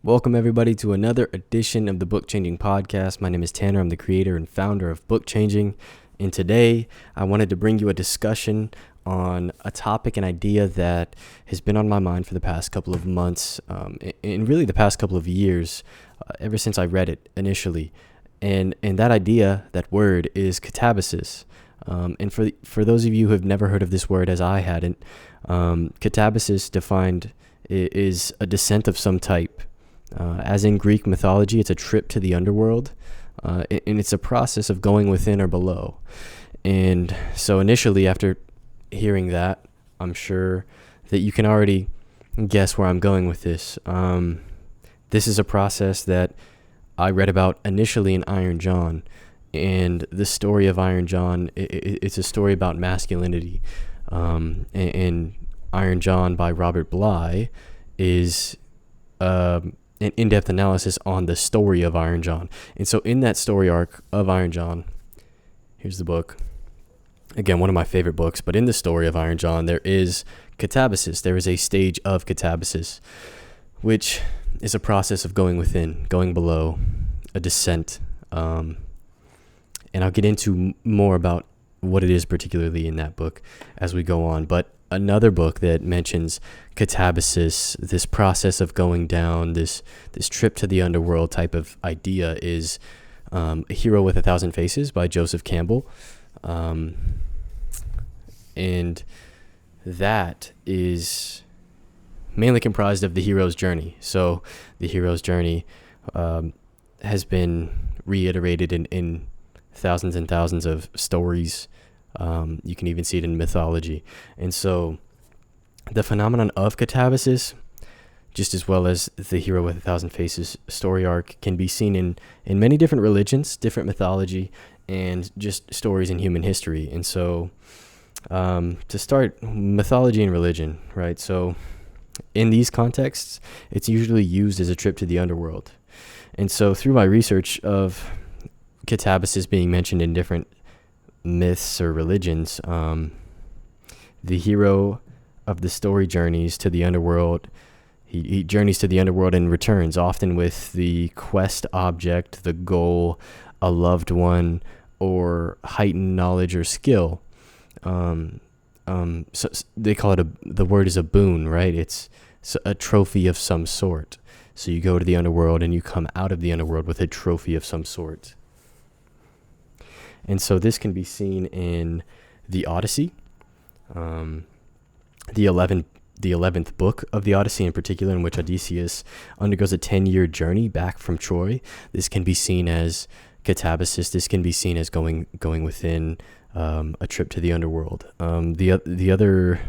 Welcome, everybody, to another edition of the Bookchanging podcast. My name is Tanner. I'm the creator and founder of Bookchanging. And today, I wanted to bring you a discussion on a topic and idea that has been on my mind for the past couple of months, and really the past couple of years, ever since I read it initially. And that idea, that word, is Catabasis. And for those of you who have never heard of this word, as I hadn't, Catabasis defined is a descent of some type. As in Greek mythology, it's a trip to the underworld, and it's a process of going within or below. And so initially, after hearing that, I'm sure that you can already guess where I'm going with this. This is a process that I read about initially in Iron John, and the story of Iron John, it's a story about masculinity. And Iron John by Robert Bly is an in-depth analysis on the story of Iron John. And so in that story arc of Iron John, here's the book. Again, one of my favorite books, but in the story of Iron John, there is Catabasis. There is a stage of Catabasis, which is a process of going within, going below, a descent. And I'll get into more about what it is particularly in that book as we go on. But another book that mentions Catabasis, this process of going down, this trip to the underworld type of idea, is A Hero with a Thousand Faces by Joseph Campbell. And that is mainly comprised of the hero's journey. So the hero's journey has been reiterated in thousands and thousands of stories. You can even see it in mythology. And so the phenomenon of Catabasis, just as well as the Hero with a Thousand Faces story arc, can be seen in many different religions, different mythology, and just stories in human history. And so to start, mythology and religion, right? So in these contexts, it's usually used as a trip to the underworld. And so through my research of Catabasis being mentioned in different myths or religions, the hero of the story journeys to the underworld. He journeys to the underworld and returns, often with the quest object, the goal, a loved one, or heightened knowledge or skill. So they call it the word is a boon, right? It's a trophy of some sort. So you go to the underworld and you come out of the underworld with a trophy of some sort. And so this can be seen in the Odyssey, the 11th book of the Odyssey in particular, in which Odysseus undergoes a 10-year journey back from Troy. This can be seen as Catabasis. This can be seen as going within, a trip to the underworld. The other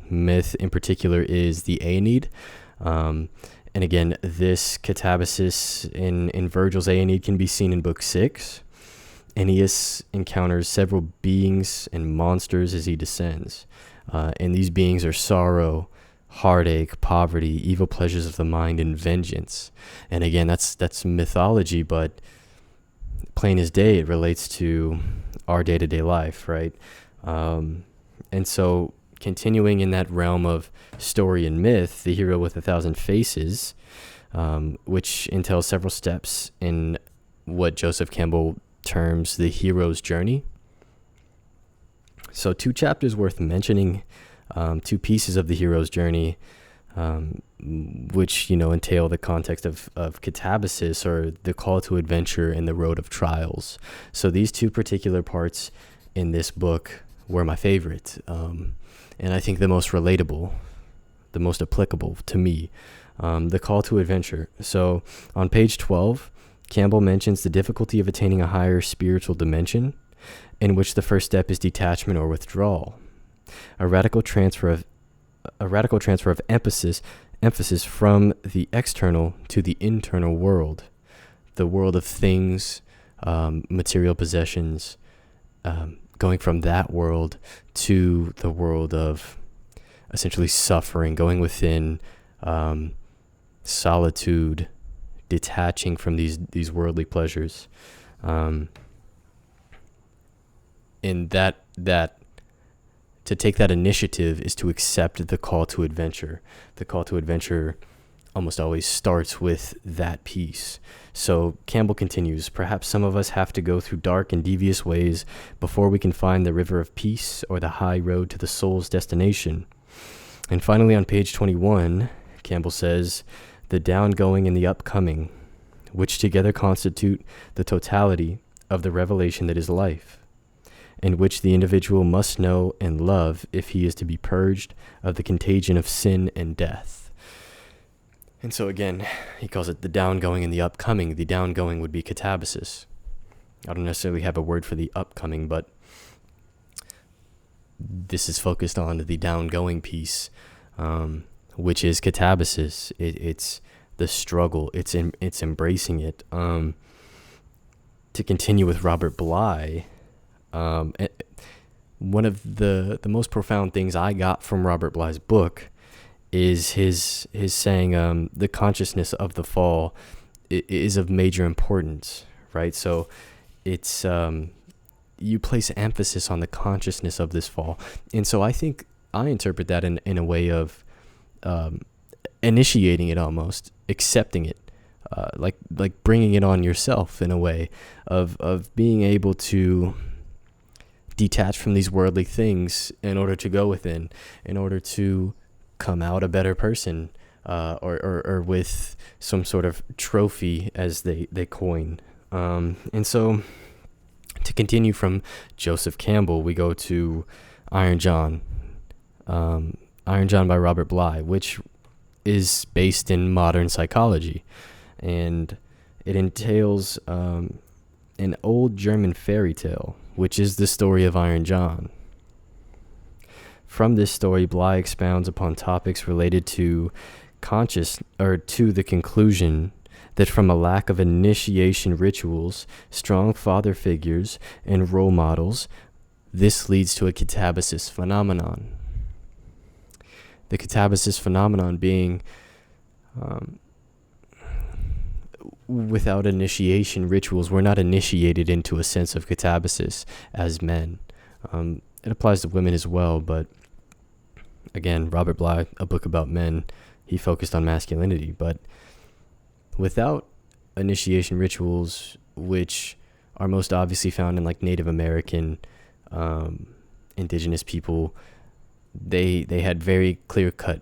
myth in particular is the Aeneid. And again, this Catabasis in Virgil's Aeneid can be seen in Book 6. Aeneas encounters several beings and monsters as he descends. And these beings are sorrow, heartache, poverty, evil pleasures of the mind, and vengeance. And again, that's mythology, but plain as day, it relates to our day-to-day life, right? And so continuing in that realm of story and myth, the Hero with a Thousand Faces, which entails several steps in what Joseph Campbell terms the hero's journey. So 2 chapters worth mentioning, 2 pieces of the hero's journey, which, entail the context of Catabasis, or the call to adventure and the road of trials. So these 2 particular parts in this book were my favorite, and I think the most relatable, the most applicable to me, the call to adventure. So on page 12, Campbell mentions the difficulty of attaining a higher spiritual dimension, in which the first step is detachment or withdrawal. A radical transfer of emphasis from the external to the internal world, the world of things, material possessions, going from that world to the world of essentially suffering, going within, solitude, detaching from these worldly pleasures, and that to take that initiative is to accept the call to adventure. The call to adventure almost always starts with that piece. So Campbell continues, perhaps some of us have to go through dark and devious ways before we can find the river of peace or the high road to the soul's destination. And finally, on page 21, Campbell says, the downgoing and the upcoming, which together constitute the totality of the revelation that is life, and which the individual must know and love if he is to be purged of the contagion of sin and death. And so again, he calls it the downgoing and the upcoming. The downgoing would be katabasis. I don't necessarily have a word for the upcoming, but this is focused on the downgoing piece, which is katabasis. It's the struggle. It's embracing it. To continue with Robert Bly, one of the most profound things I got from Robert Bly's book is his saying, the consciousness of the fall is of major importance, right? So it's, you place emphasis on the consciousness of this fall. And so I think I interpret that in a way of initiating it, almost accepting it, like bringing it on yourself in a way of being able to detach from these worldly things in order to go within, in order to come out a better person, or with some sort of trophy, as they coin. And so to continue from Joseph Campbell, we go to Iron John. Iron John by Robert Bly, which is based in modern psychology. And it entails an old German fairy tale, which is the story of Iron John. From this story, Bly expounds upon topics related to to the conclusion that from a lack of initiation rituals, strong father figures, and role models, this leads to a katabasis phenomenon. The katabasis phenomenon being without initiation rituals, we're not initiated into a sense of katabasis as men. It applies to women as well, but again, Robert Bly, a book about men, he focused on masculinity. But without initiation rituals, which are most obviously found in like Native American, indigenous people, they had very clear-cut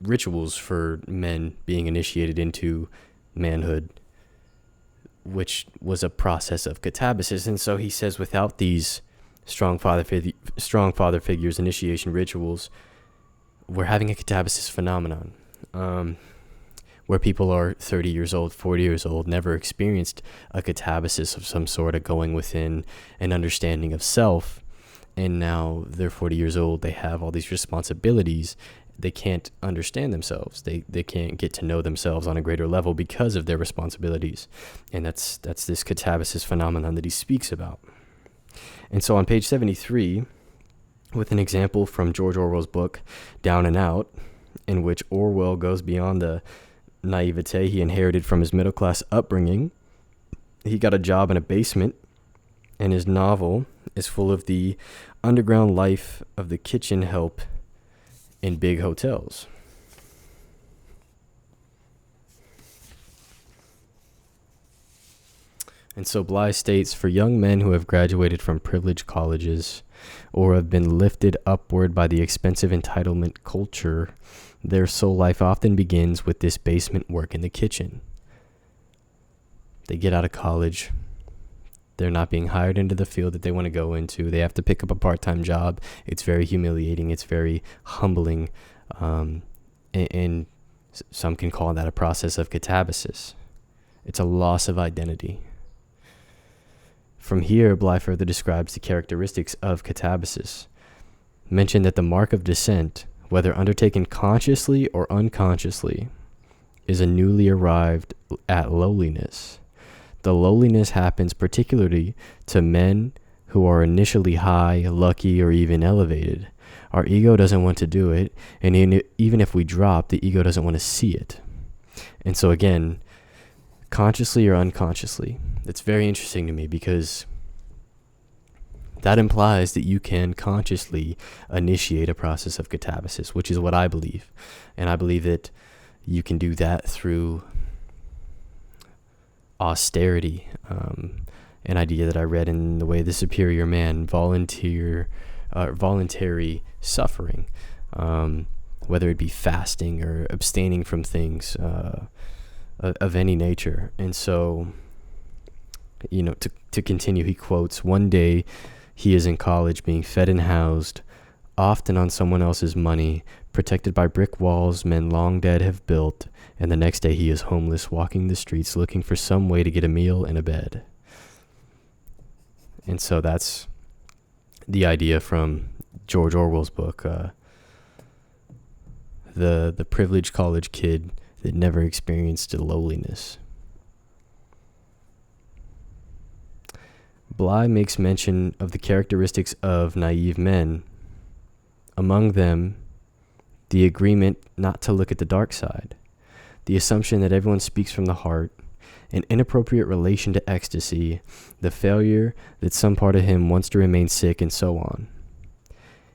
rituals for men being initiated into manhood, which was a process of katabasis. And so he says, without these strong father figures, initiation rituals, we're having a katabasis phenomenon, where people are 30 years old, 40 years old, never experienced a katabasis of some sort, of going within an understanding of self, and now they're 40 years old, they have all these responsibilities, they can't understand themselves, they can't get to know themselves on a greater level because of their responsibilities. And that's this katabasis phenomenon that he speaks about. And so on page 73, with an example from George Orwell's book, Down and Out, in which Orwell goes beyond the naivete he inherited from his middle-class upbringing. He got a job in a basement, and his novel is full of the underground life of the kitchen help in big hotels. And so Bly states, for young men who have graduated from privileged colleges or have been lifted upward by the expensive entitlement culture, their soul life often begins with this basement work in the kitchen. They get out of college. They're not being hired into the field that they want to go into. They have to pick up a part-time job. It's very humiliating. It's very humbling. And some can call that a process of katabasis. It's a loss of identity. From here, Bly further describes the characteristics of katabasis. Mention that the mark of descent, whether undertaken consciously or unconsciously, is a newly arrived at lowliness. The lowliness happens particularly to men who are initially high, lucky, or even elevated. Our ego doesn't want to do it, and even if we drop, the ego doesn't want to see it. And so again, consciously or unconsciously, it's very interesting to me because that implies that you can consciously initiate a process of katabasis, which is what I believe. And I believe that you can do that through austerity, an idea that I read in The Way of the Superior Man, voluntary suffering, whether it be fasting or abstaining from things of any nature. And so, to continue, he quotes, "One day he is in college being fed and housed, often on someone else's money, protected by brick walls men long dead have built, and the next day he is homeless, walking the streets looking for some way to get a meal and a bed." And so that's the idea from George Orwell's book, the privileged college kid that never experienced a lowliness. Bly makes mention of the characteristics of naive men. Among them, the agreement not to look at the dark side, the assumption that everyone speaks from the heart, an inappropriate relation to ecstasy, the failure that some part of him wants to remain sick, and so on.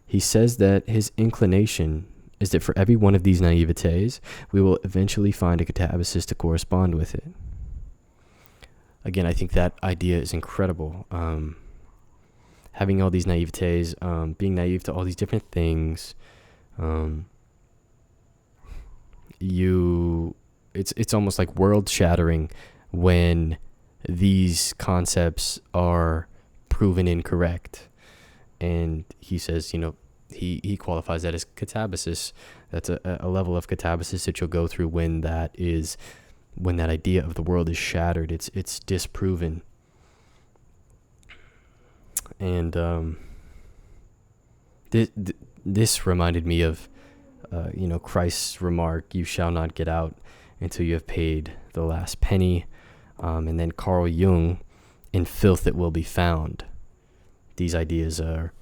He says that his inclination is that for every one of these naivetés, we will eventually find a catabasis to correspond with it. Again, I think that idea is incredible. Having all these naivetés, being naive to all these different things, it's almost like world shattering when these concepts are proven incorrect. And he says, he qualifies that as catabasis. That's a level of catabasis that you'll go through when that idea of the world is shattered. It's disproven. And this reminded me of Christ's remark, "You shall not get out until you have paid the last penny." And then Carl Jung, "In filth it will be found." These ideas are,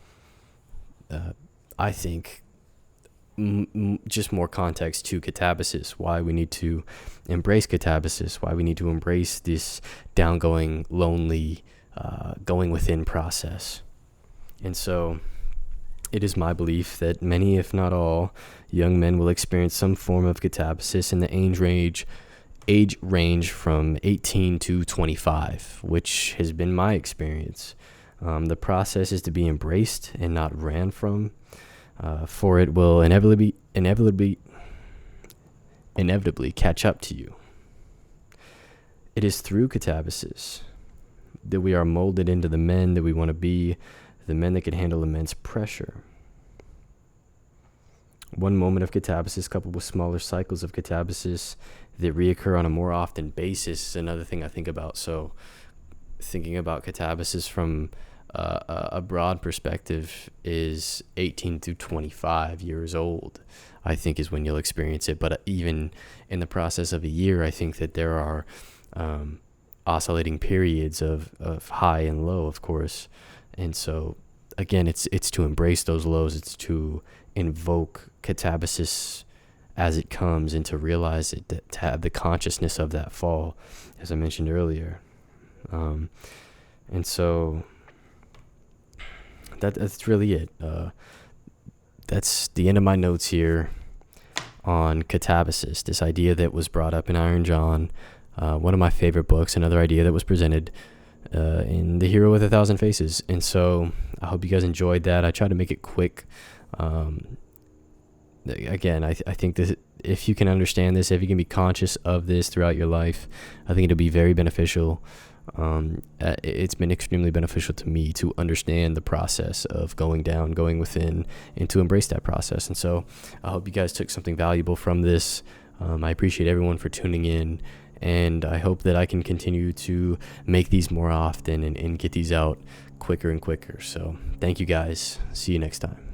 I think, just more context to catabasis, why we need to embrace catabasis, why we need to embrace this downgoing, lonely, going within process. And so it is my belief that many, if not all, young men will experience some form of catabasis in the age range from 18 to 25, which has been my experience. The process is to be embraced and not ran from, for it will inevitably catch up to you. It is through catabasis that we are molded into the men that we want to be, the men that can handle immense pressure. One moment of catabasis coupled with smaller cycles of catabasis that reoccur on a more often basis is another thing I think about. So thinking about catabasis from a broad perspective is 18 to 25 years old, I think, is when you'll experience it. But even in the process of a year, I think that there are oscillating periods of high and low, of course. And so, again, it's to embrace those lows. It's to invoke catabasis as it comes and to realize it, to have the consciousness of that fall, as I mentioned earlier. And so that's really it. That's the end of my notes here on catabasis, this idea that was brought up in Iron John, one of my favorite books, another idea that was presented in The Hero with 1,000 Faces. And so I hope you guys enjoyed that. I tried to make it quick. Again, I think that if you can understand this, if you can be conscious of this throughout your life, I think it'll be very beneficial. It's been extremely beneficial to me to understand the process of going down, going within, and to embrace that process. And so I hope you guys took something valuable from this. I appreciate everyone for tuning in, and I hope that I can continue to make these more often and get these out quicker and quicker. So thank you guys. See you next time.